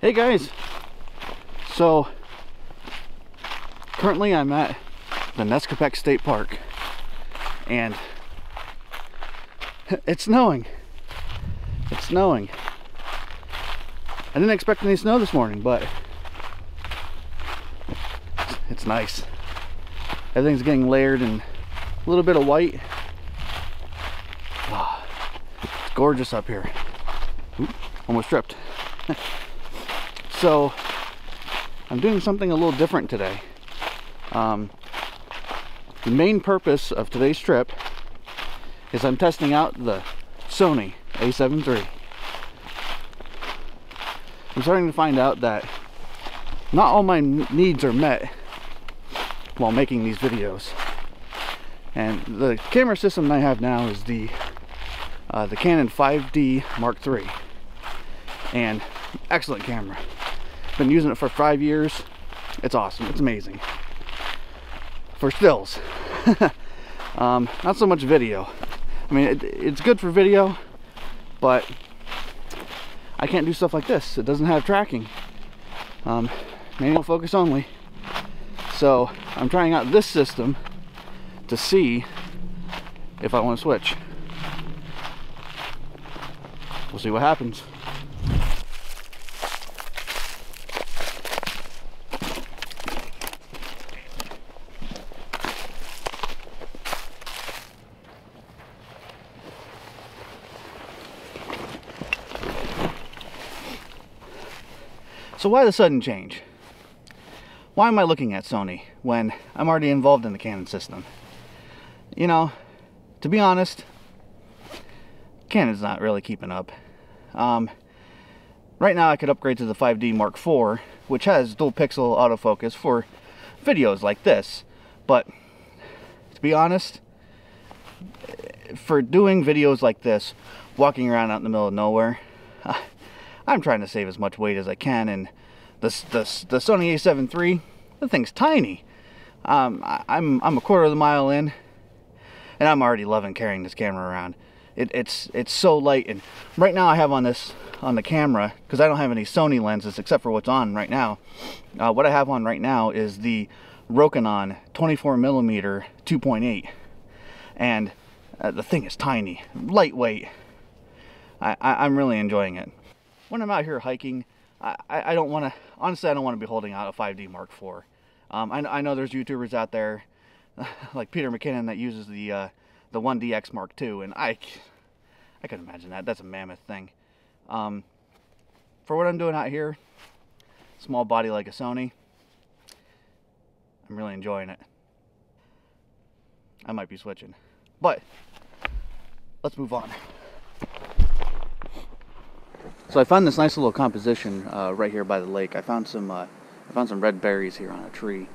Hey guys, so currently I'm at the Nescopec State Park and it's snowing. It's snowing. I didn't expect any snow this morning, but it's nice. Everything's getting layered and a little bit of white. Oh, it's gorgeous up here. Oop, almost tripped. So I'm doing something a little different today. The main purpose of today's trip is I'm testing out the Sony A7 III. I'm starting to find out that not all my needs are met while making these videos. And the camera system I have now is the Canon 5D Mark III. And excellent camera. Been using it for 5 years. It's awesome. It's amazing. For stills. Not so much video. I mean, it's good for video, but I can't do stuff like this. It doesn't have tracking. Manual focus only. So I'm trying out this system to see if I want to switch. We'll see what happens. So why the sudden change? Why am I looking at Sony when I'm already involved in the Canon system? You know, to be honest, Canon's not really keeping up. Right now I could upgrade to the 5D Mark IV, which has dual pixel autofocus for videos like this. But to be honest, for doing videos like this, walking around out in the middle of nowhere, I'm trying to save as much weight as I can, and the Sony A7 III, the thing's tiny. I'm a quarter of the mile in, and I'm already loving carrying this camera around. It's so light, and right now I have on the camera, because I don't have any Sony lenses except for what's on right now. What I have on right now is the Canon 24mm 2.8, and the thing is tiny, lightweight. I'm really enjoying it. When I'm out here hiking, I don't want to, honestly, I don't want to be holding out a 5D Mark IV. I know there's YouTubers out there, like Peter McKinnon, that uses the 1DX Mark II, and I can imagine that. That's a mammoth thing. For what I'm doing out here, small body like a Sony, I'm really enjoying it. I might be switching, but let's move on. So I found this nice little composition right here by the lake. I found some red berries here on a tree.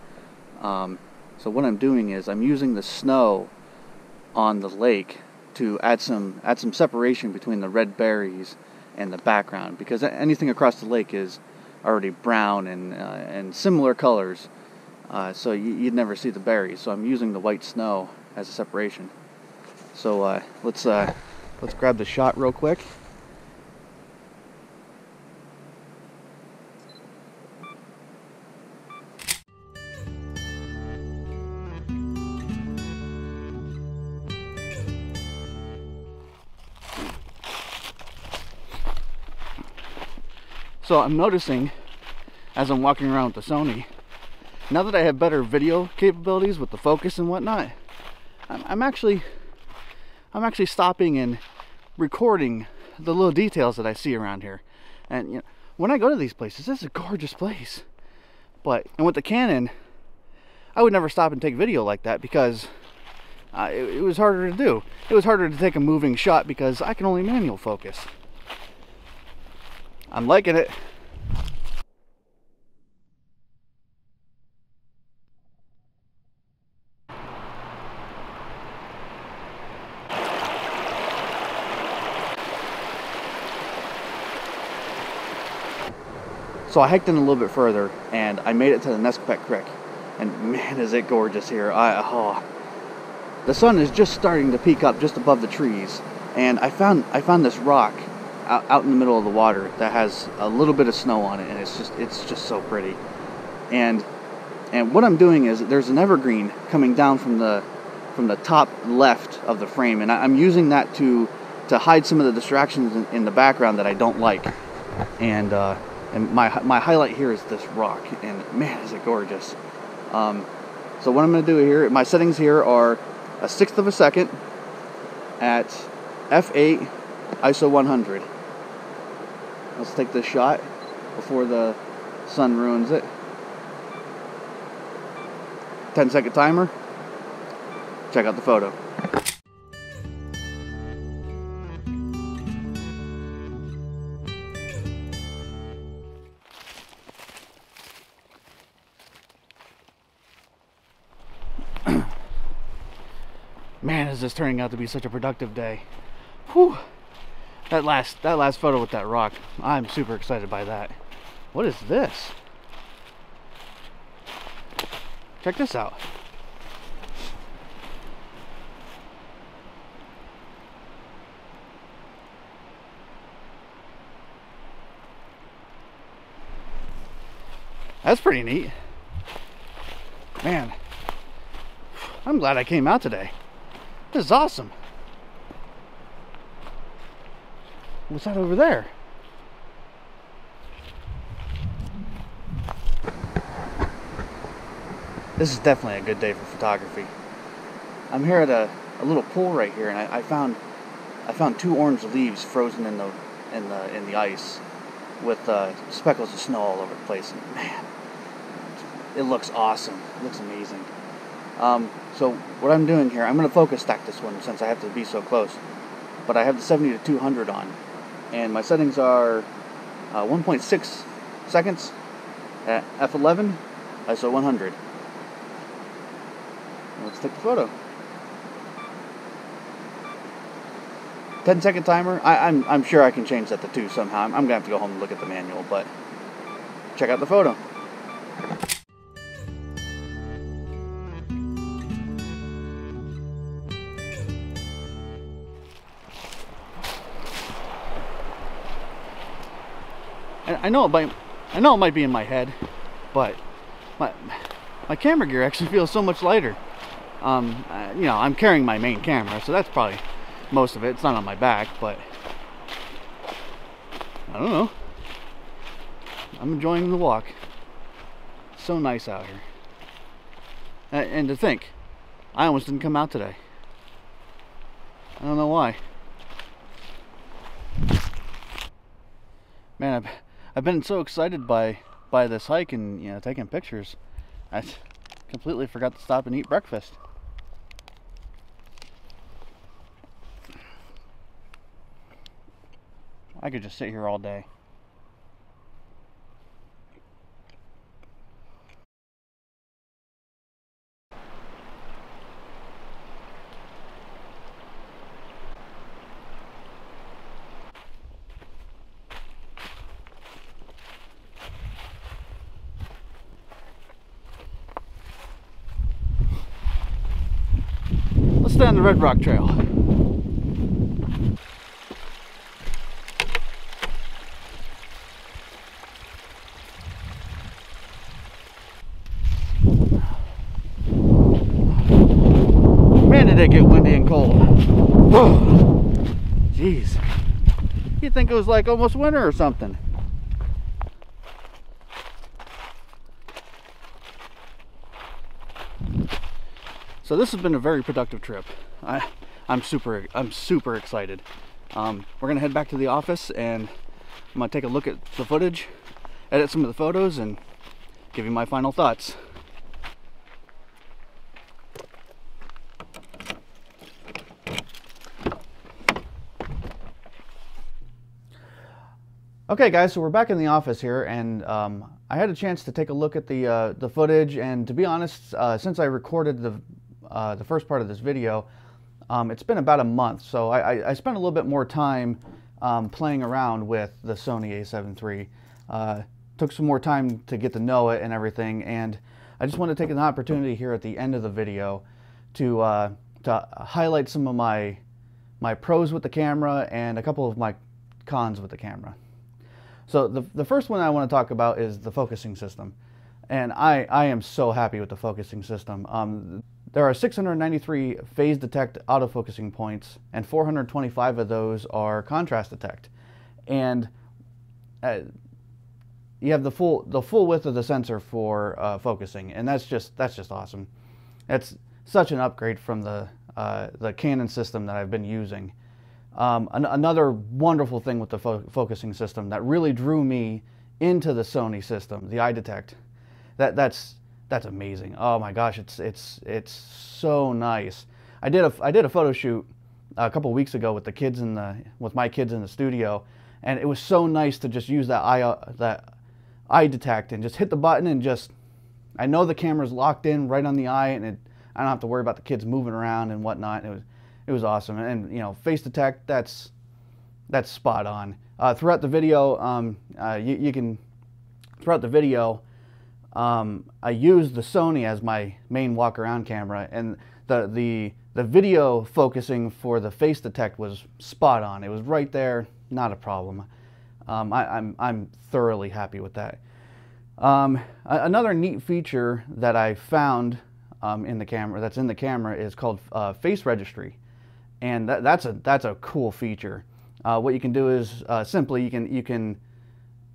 So what I'm doing is I'm using the snow on the lake to add some separation between the red berries and the background, because anything across the lake is already brown and similar colors. So you'd never see the berries. So I'm using the white snow as a separation. So let's grab the shot real quick. So I'm noticing, as I'm walking around with the Sony, now that I have better video capabilities with the focus and whatnot, I'm actually stopping and recording the little details that I see around here. And you know, when I go to these places, this is a gorgeous place. And with the Canon, I would never stop and take video like that, because it was harder to do. It was harder to take a moving shot because I can only manual focus. I'm liking it. So I hiked in a little bit further and I made it to the Nescopec Creek. And man, is it gorgeous here. The sun is just starting to peek up just above the trees. And I found this rock out in the middle of the water that has a little bit of snow on it, and it's just so pretty. And what I'm doing is there's an evergreen coming down from the top left of the frame, and I'm using that to hide some of the distractions in the background that I don't like. And my highlight here is this rock, and man, is it gorgeous. So what I'm going to do here, my settings here are 1/6 of a second at f8 ISO 100. Let's take this shot before the sun ruins it. 10-second timer. Check out the photo. Man, is this turning out to be such a productive day. Whew. That last photo with that rock, I'm super excited by that. What is this? Check this out. That's pretty neat. Man, I'm glad I came out today. This is awesome. What's that over there? This is definitely a good day for photography. I'm here at a little pool right here, and I found 2 orange leaves frozen in the ice with speckles of snow all over the place. And man, it looks awesome. It looks amazing. So what I'm doing here, I'm going to focus stack this one since I have to be so close. But I have the 70 to 200 on, and my settings are 1.6 seconds at f11 ISO 100. Let's take the photo. 10-second timer. I'm sure I can change that to 2 somehow. I'm gonna have to go home and look at the manual, but check out the photo. And I know it might be in my head, but my camera gear actually feels so much lighter. You know, I'm carrying my main camera, so that's probably most of it. It's not on my back, but I don't know. I'm enjoying the walk. It's so nice out here. And to think, I almost didn't come out today. I don't know why. Man, I've been so excited by this hike and, you know, taking pictures. I completely forgot to stop and eat breakfast. I could just sit here all day. Let's stay on the Red Rock Trail. Man, did it get windy and cold. Whoa. Jeez. You'd think it was like almost winter or something. So this has been a very productive trip. I'm super excited. We're gonna head back to the office, and I'm gonna take a look at the footage, edit some of the photos, and give you my final thoughts. Okay guys, so we're back in the office here, and I had a chance to take a look at the footage, and to be honest, since I recorded the first part of this video, it's been about a month, so I spent a little bit more time playing around with the Sony A7 III. Took some more time to get to know it and everything, and I just want to take an opportunity here at the end of the video to highlight some of my pros with the camera and a couple of my cons with the camera. So the first one I want to talk about is the focusing system. And I am so happy with the focusing system. There are 693 phase detect autofocusing points, and 425 of those are contrast detect. And you have the full width of the sensor for focusing, and that's just awesome. That's such an upgrade from the Canon system that I've been using. Another wonderful thing with the focusing system that really drew me into the Sony system, the iDetect, that's amazing. Oh my gosh, it's so nice. I did a photo shoot a couple weeks ago with my kids in the studio, and it was so nice to just use that iDetect and just hit the button and just, I know the camera's locked in right on the eye, and I don't have to worry about the kids moving around and whatnot. It was awesome. And you know, face detect, that's spot on. Throughout the video, throughout the video, I used the Sony as my main walk around camera, and the video focusing for the face detect was spot on. It was right there, not a problem. I'm thoroughly happy with that. Another neat feature that I found in the camera is called face registry, and that's a cool feature. What you can do is simply you can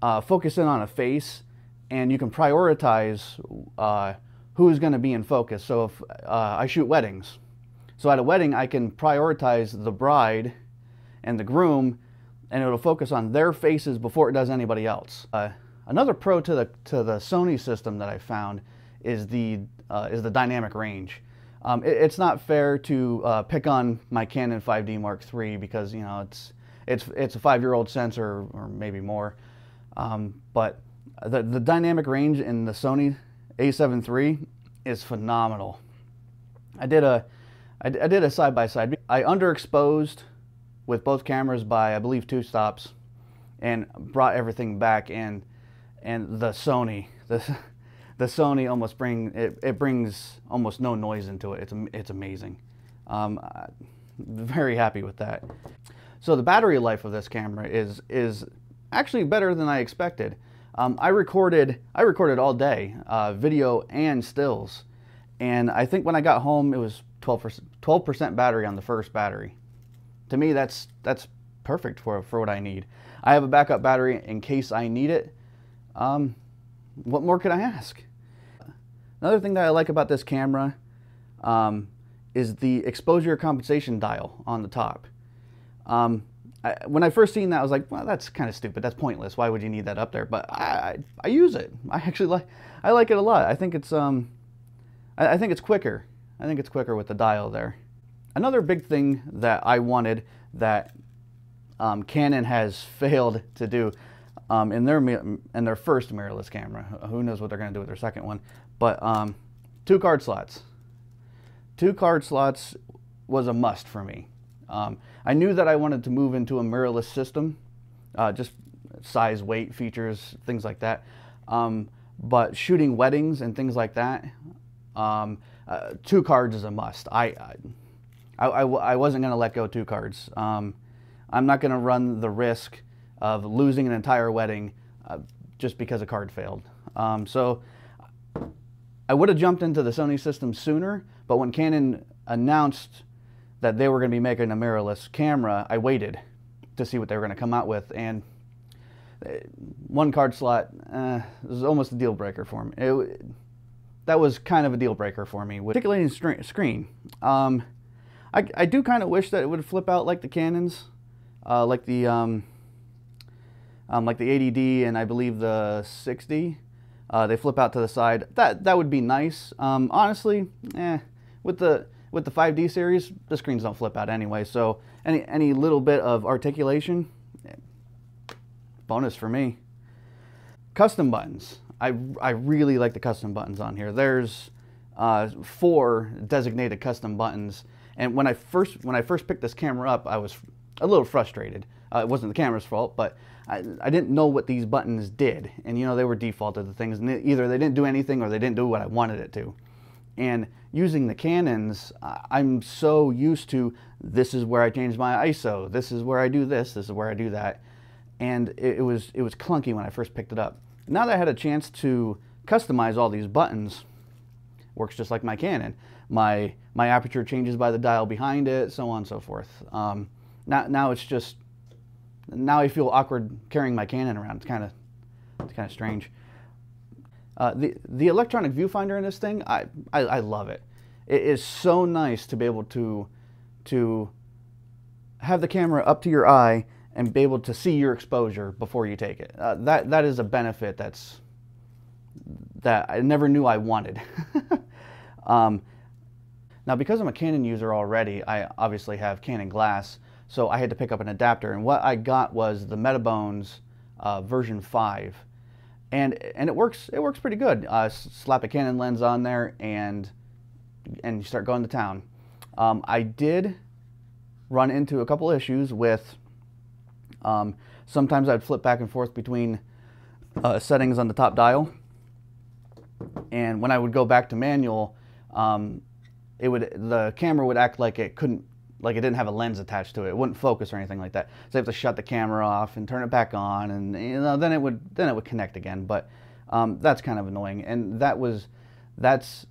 focus in on a face, and you can prioritize who's going to be in focus. So if I shoot weddings, so at a wedding I can prioritize the bride and the groom, and it'll focus on their faces before it does anybody else. Another pro to the Sony system that I found is the dynamic range. It's not fair to pick on my Canon 5D Mark III because, you know, it's a 5-year-old sensor or maybe more, but the dynamic range in the Sony A7 III is phenomenal. I did a side-by-side. I underexposed with both cameras by, I believe, 2 stops, and brought everything back, and the Sony almost brings almost no noise into it. It's amazing. Very happy with that. So the battery life of this camera is actually better than I expected. I recorded all day, video and stills, and I think when I got home it was 12% battery on the first battery. To me, that's perfect for what I need. I have a backup battery in case I need it. What more could I ask? Another thing that I like about this camera is the exposure compensation dial on the top. When I first seen that, I was like, well, that's kind of stupid. That's pointless. Why would you need that up there? But I use it. I like it a lot. I think it's quicker. I think it's quicker with the dial there. Another big thing that I wanted that Canon has failed to do in their first mirrorless camera. Who knows what they're going to do with their second one? But 2 card slots. 2 card slots was a must for me. I knew that I wanted to move into a mirrorless system, just size, weight, features, things like that. But shooting weddings and things like that, 2 cards is a must. I wasn't going to let go 2 cards. I'm not going to run the risk of losing an entire wedding just because a card failed. So I would have jumped into the Sony system sooner, but when Canon announced that they were going to be making a mirrorless camera, I waited to see what they were going to come out with, and 1 card slot was almost a deal breaker for me. That was kind of a deal breaker for me. With articulating screen, I do kind of wish that it would flip out like the Canons, like the A7iii and I believe the 6D. They flip out to the side. That would be nice. Honestly, with the 5D series, the screens don't flip out anyway. So any little bit of articulation, bonus for me. Custom buttons. I really like the custom buttons on here. There's 4 designated custom buttons. And when I first picked this camera up, I was a little frustrated. It wasn't the camera's fault, but I didn't know what these buttons did. And you know, they were defaulted to things, and either they didn't do anything or they didn't do what I wanted it to. And using the Canons, I'm so used to, this is where I change my ISO, this is where I do this is where I do that. and it was clunky when I first picked it up. Now that I had a chance to customize all these buttons, works just like my Canon. My aperture changes by the dial behind it, so on and so forth. Now it's just, now I feel awkward carrying my Canon around. It's kind of strange. The electronic viewfinder in this thing, I love it. It is so nice to be able to have the camera up to your eye and be able to see your exposure before you take it. That is a benefit that I never knew I wanted. Now, because I'm a Canon user already, I obviously have Canon glass, so I had to pick up an adapter, and what I got was the Metabones version 5, and it works pretty good. Slap a Canon lens on there, and you start going to town. I did run into a couple issues with sometimes I'd flip back and forth between settings on the top dial, and when I would go back to manual, the camera would act like it didn't have a lens attached to it. It wouldn't focus or anything like that. So I have to shut the camera off and turn it back on, and then it would connect again. But that's kind of annoying, and that's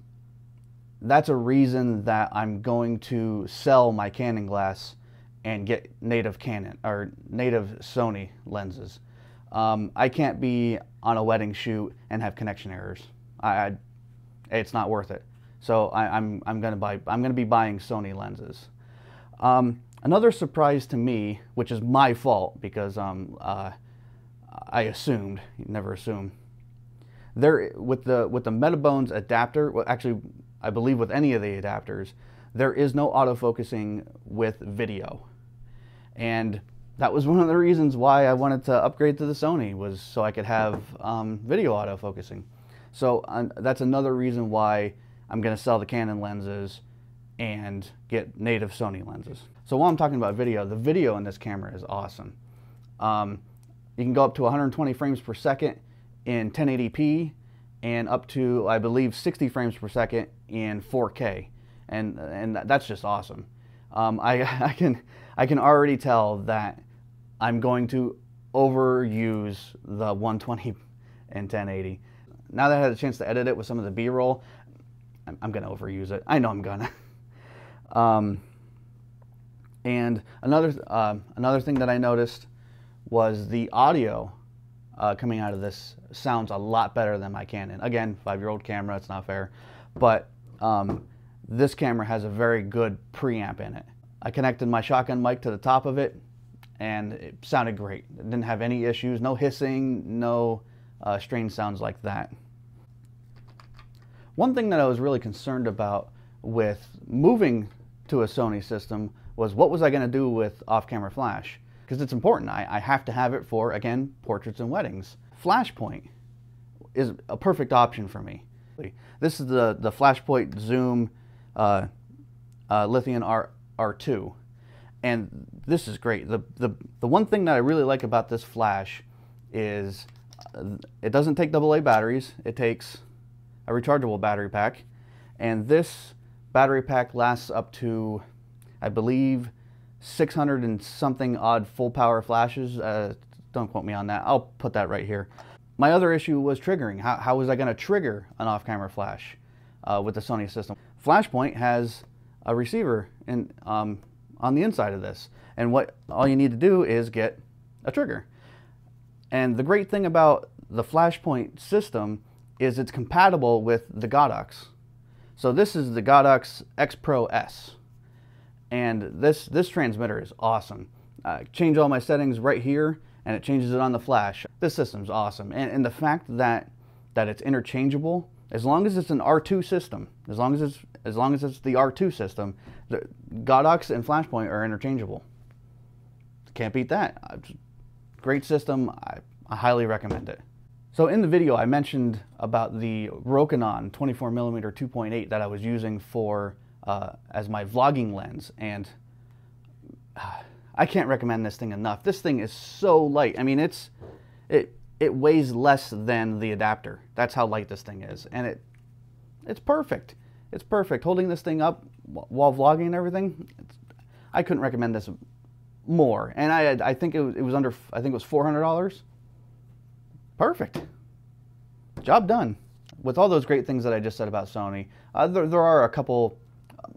a reason that I'm going to sell my Canon glass and get native Canon or native Sony lenses. I can't be on a wedding shoot and have connection errors. It's not worth it. So I'm gonna be buying Sony lenses. Another surprise to me, which is my fault because I assumed, you never assume. There with the Metabones adapter, well, actually I believe with any of the adapters, there is no autofocusing with video, and that was one of the reasons why I wanted to upgrade to the Sony, was so I could have video autofocusing. So that's another reason why I'm going to sell the Canon lenses and get native Sony lenses. So while I'm talking about video, the video in this camera is awesome. You can go up to 120 frames per second in 1080p and up to, I believe, 60 frames per second in 4K, and that's just awesome. I can already tell that I'm going to overuse the 120 and 1080. Now that I had a chance to edit it with some of the B-roll, I'm going to overuse it. I know I'm gonna. And another thing that I noticed was the audio coming out of this sounds a lot better than my Canon. Again, 5-year-old camera, it's not fair. But this camera has a very good preamp in it. I connected my shotgun mic to the top of it, and it sounded great. It didn't have any issues, no hissing, no strange sounds like that. One thing that I was really concerned about with moving to a Sony system was what was I going to do with off-camera flash? Because it's important. I have to have it for, again, portraits and weddings. Flashpoint is a perfect option for me. This is the Flashpoint Zoom Lithium R2, and this is great. The one thing that I really like about this flash is it doesn't take AA batteries. It takes a rechargeable battery pack, and this battery pack lasts up to, I believe, 600 and something odd full power flashes. Don't quote me on that. I'll put that right here. My other issue was triggering. How was I going to trigger an off-camera flash with the Sony system? Flashpoint has a receiver on the inside of this, and all you need to do is get a trigger. And the great thing about the Flashpoint system is it's compatible with the Godox. So this is the Godox X Pro S, and this transmitter is awesome. Change all my settings right here, and it changes it on the flash. This system's awesome, and the fact that it's interchangeable, as long as it's an R2 system, as long as it's the R2 system, the Godox and Flashpoint are interchangeable. Can't beat that. Great system. I highly recommend it. So in the video, I mentioned about the Rokinon 24mm 2.8 that I was using for as my vlogging lens, and I can't recommend this thing enough. This thing is so light. I mean, it weighs less than the adapter. That's how light this thing is, and it's perfect. It's perfect. Holding this thing up while vlogging and everything, I couldn't recommend this more, and I think it was under, I think it was $400. Perfect. Job done. With all those great things that I just said about Sony, there are a couple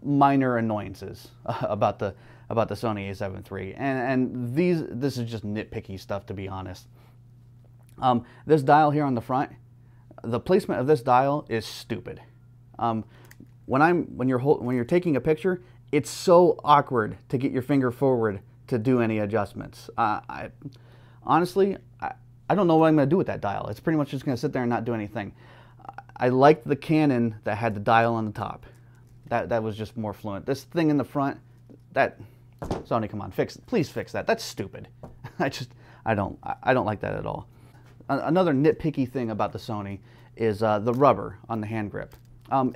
minor annoyances about the Sony A7 III, and this is just nitpicky stuff, to be honest. This dial here on the front, the placement of this dial is stupid. When you're taking a picture, it's so awkward to get your finger forward to do any adjustments. Honestly, I don't know what I'm going to do with that dial. It's pretty much just going to sit there and not do anything. I liked the Canon that had the dial on the top. That was just more fluent. This thing in the front, Sony, come on, please fix that. That's stupid. I don't like that at all. Another nitpicky thing about the Sony is the rubber on the hand grip. I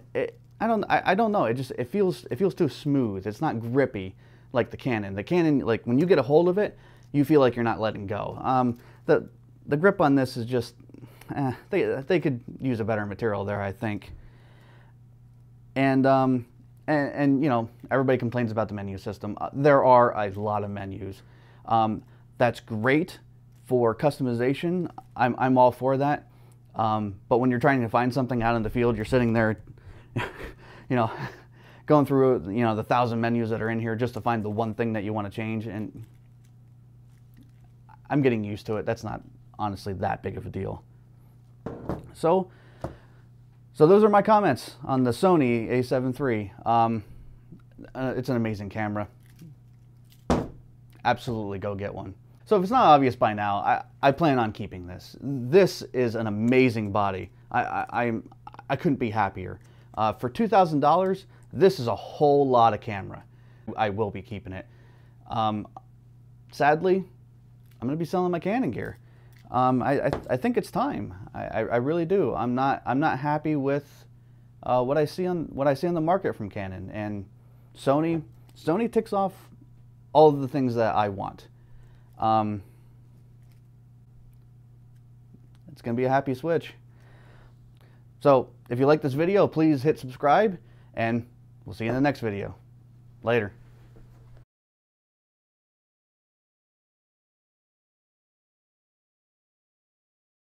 don't know. It feels too smooth. It's not grippy like the Canon. The Canon, like when you get a hold of it, you feel like you're not letting go. The grip on this is just, they could use a better material there, I think. And you know, everybody complains about the menu system. There are a lot of menus. That's great for customization. I'm all for that. But when you're trying to find something out in the field, you're sitting there, you know, going through, you know, the 1,000 menus that are in here just to find the one thing that you want to change. And I'm getting used to it. That's not honestly that big of a deal. So those are my comments on the Sony A7 III. It's an amazing camera. Absolutely go get one. So if it's not obvious by now, I plan on keeping this. This is an amazing body. I couldn't be happier. For $2,000, this is a whole lot of camera. I will be keeping it. Sadly, I'm going to be selling my Canon gear. I think it's time. I really do. I'm not happy with what I see on the market from Canon, and Sony ticks off all of the things that I want. It's gonna be a happy switch. So if you like this video, please hit subscribe, and we'll see you in the next video. Later.